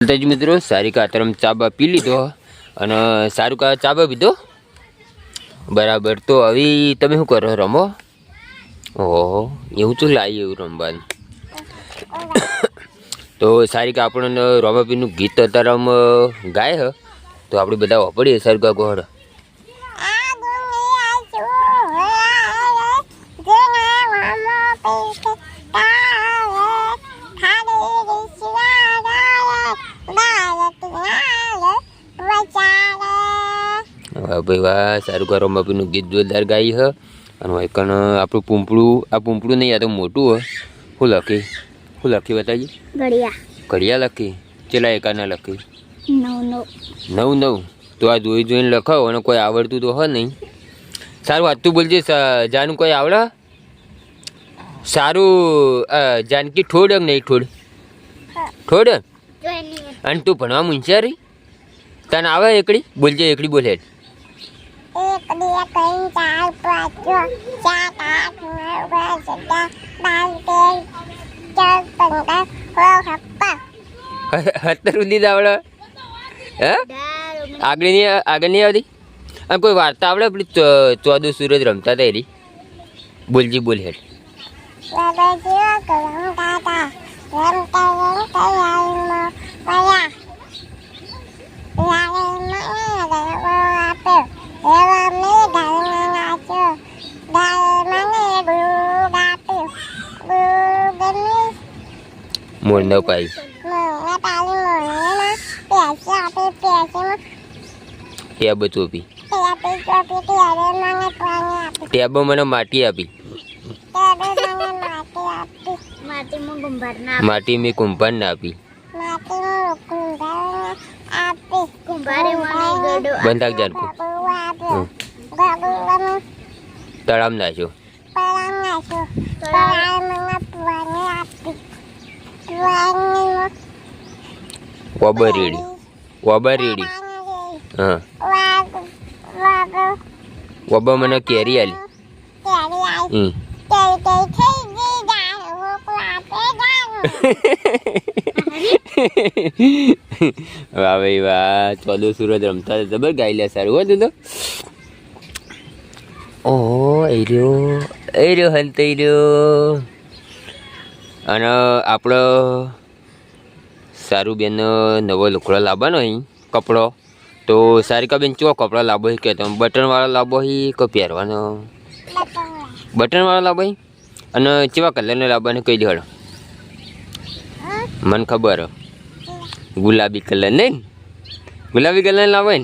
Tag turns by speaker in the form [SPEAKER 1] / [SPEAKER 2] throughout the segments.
[SPEAKER 1] तेज मित्रों सारिका तरम चाबा पी लीधो અને સારુકા ચાબા પીધો બરાબર। તો હવે તમે શું કરો, રમો? ઓહો, એવું તો લાવી એવું રમવાનું। તો સારિકા આપણને રોમાપીનું ગીત તરમ ગાય હ, તો આપણે બધા વાપરીએ। સારિકા ગોહડ भाई वाह, सारुका रोमापीનું गीत जोरदार गाई है। और कण આપણું પૂંપડું, આ પૂંપડું નહીં, આ તો મોટું હોય। શું લખી બતાવીએ? ઘડિયા લખી। ચેલા એકાના લખી? 9 તો આ જોઈને લખાવો, અને કોઈ આવડતું તો હોય નહીં। સારું વાત તું બોલજે, જાનું કોઈ આવડે? સારું જાનકી ઠોડ નહીં? ઠોડ અને તું ભણવા મુંશિયારી તને આવે? એકડી બોલજે, એકડી બોલે।
[SPEAKER 2] 1 2 3 4 5 6 7 8 9 10 11 12
[SPEAKER 1] 13 સુધી જ આવડે? હે, આગળ નહીં આવતી? અને કોઈ વાર્તા આવડે? પેલી 14 સૂરજ રમતા હતા એરી બોલજી, બોલ હેડ। મોર ન પાઈ ટેબ ચોપી, ટેબ મને માટી આપી, માટી મેં કુંભાર ના આપી। બંધાક જાનકું તળામ નાખ્યો, વબરેડી હા, વબા મને કેરી આલી। વાહ ભાઈ વાહ, 14 સૂરજ રમતા જબર ગાઈ લે। સારું હોય તું તો। ઓહો, એ રહ્યો હલતાઈ રહ્યો। અને આપણો સારું બેન નવો લુકડો લાવવાનો અહીં કપડો, તો સારિકા બેન ચો કપડો લાવો કે તમે બટનવાળો લાવો કે પહેરવાનો? બટનવાળો લાવો। અને કેવા કલરનો લાવવાનો કહી દે? મને ખબર હે, ગુલાબી કલર નહીં? ગુલાબી કલર લાવો ને?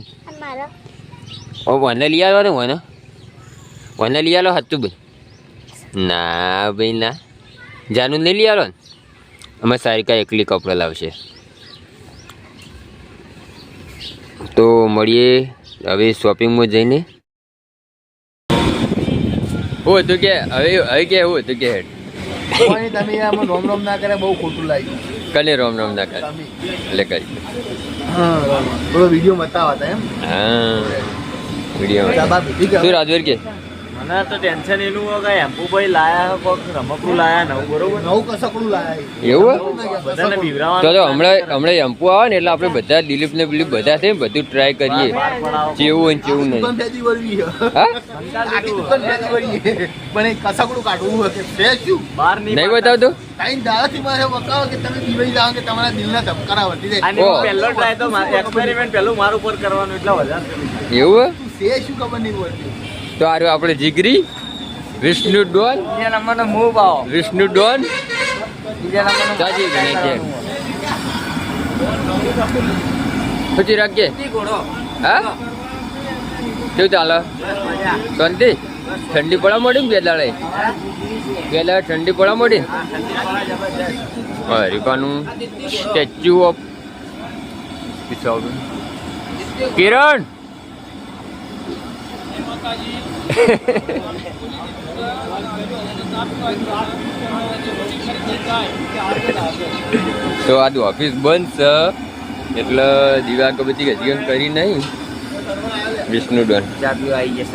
[SPEAKER 1] ઓ વને લઈ આવ્યો ને? વને લઈ આવ્યો હતું ભાઈ? ના ભાઈ ના, જાનું નહીં લઈ આવ્યો ને? અમે સારિકા એકલી કપડો લાવશે। તો મળીએ હવે શોપિંગમાં જઈને। હું હતું કે હવે કે હું હતું કે
[SPEAKER 3] તમે આમાં રોમ ના કરે, બહુ ખોટું લાગ્યું।
[SPEAKER 1] કને રોમ ના કરે એટલે કરી
[SPEAKER 3] થોડો વિડીયો બતાવતા એમ?
[SPEAKER 1] હા, વિડીયો શું રાજવીર કે
[SPEAKER 4] મને તો ટેન્શન એનું કે એમ્પુભાઈ લાયા કોક રમકડું લાયા નવું, બરોબર?
[SPEAKER 3] નવું કસકડું લાયા
[SPEAKER 1] એવું?
[SPEAKER 4] બધાને બીવરાવા
[SPEAKER 1] તો હમણાં એમ્પુ આવે ને એટલે આપણે બધા દિલીપ ને બિલીપ બધા થઈને બધું ટ્રાય કરીએ, કેવું ને કેવું નહીં।
[SPEAKER 3] પણ એ કસકડું કાઢવું હોય કે શું
[SPEAKER 4] બહાર
[SPEAKER 1] નહીં બતાવતો?
[SPEAKER 3] ટાઈમ દાડાથી મારે બતાવો કે તમે દિવાળી જાઓ કે તમારા દિલના ધબકારા વધી જાય।
[SPEAKER 4] અને પહેલો ટ્રાય તો એક્સપેરિમેન્ટ પહેલું મારું ઉપર કરવાનું, એટલે વધારે
[SPEAKER 1] એવું
[SPEAKER 3] છે શું ખબર નહીં પડતી।
[SPEAKER 1] તો આ આપણે જીગરી વિષ્ણુ ડોન,
[SPEAKER 4] બીજા નંબરનો મૂવ આવો,
[SPEAKER 1] વિષ્ણુ ડોન
[SPEAKER 4] બીજા નંબરનો
[SPEAKER 1] સાજી ગણે પછી રાખજે। હા, કેવું ચાલે? શાંતિ? ઠંડી પડવા મળી ને? બે દાડે ઠંડી પડવા મળી ને? હરિકાનું સ્ટેચ્યુ ઓફ કિરણ તો આ ઓફિસ બંધ છે એટલે દીવા બધી હજી કરી નહીં। વિષ્ણુ ડોન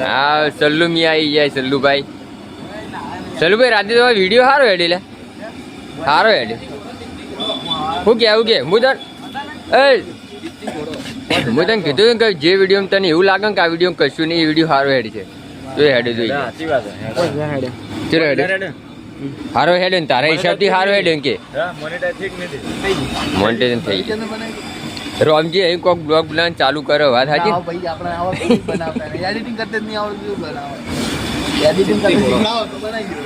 [SPEAKER 1] હા, સલ્લુ મી આવી જાય। સલ્લુભાઈ રાતે તો વિડીયો સારો હેડી લે, સારો હેડી। હું કે હું તાર હું તને કીધું કે જે વિડીયો તને એવું લાગે કે આ વિડીયો કશું નહીં, એ વિડીયો સારો હેડ છે તો એ હેડ જોઈ
[SPEAKER 4] સાચી વાત છે
[SPEAKER 1] ચલો હેડ સારો હેડ ને તારા હિસાબથી સારો હેડ કે
[SPEAKER 4] મોનેટાઈઝ ઠીક નથી
[SPEAKER 1] મોનેટાઈઝેશન થઈ
[SPEAKER 3] કેને બનાવી
[SPEAKER 1] ગયું. રોમજી અહીં કોક બ્લોગ બનાવવાનું ચાલુ કરો, વાત સાચી
[SPEAKER 3] આવો ભાઈ આપણે આવો બનાવતા એડિટિંગ કરતે જ નહીં આવડતું બનાવો એડિટિંગ કરતે શીખડાવો તો બનાવી દો.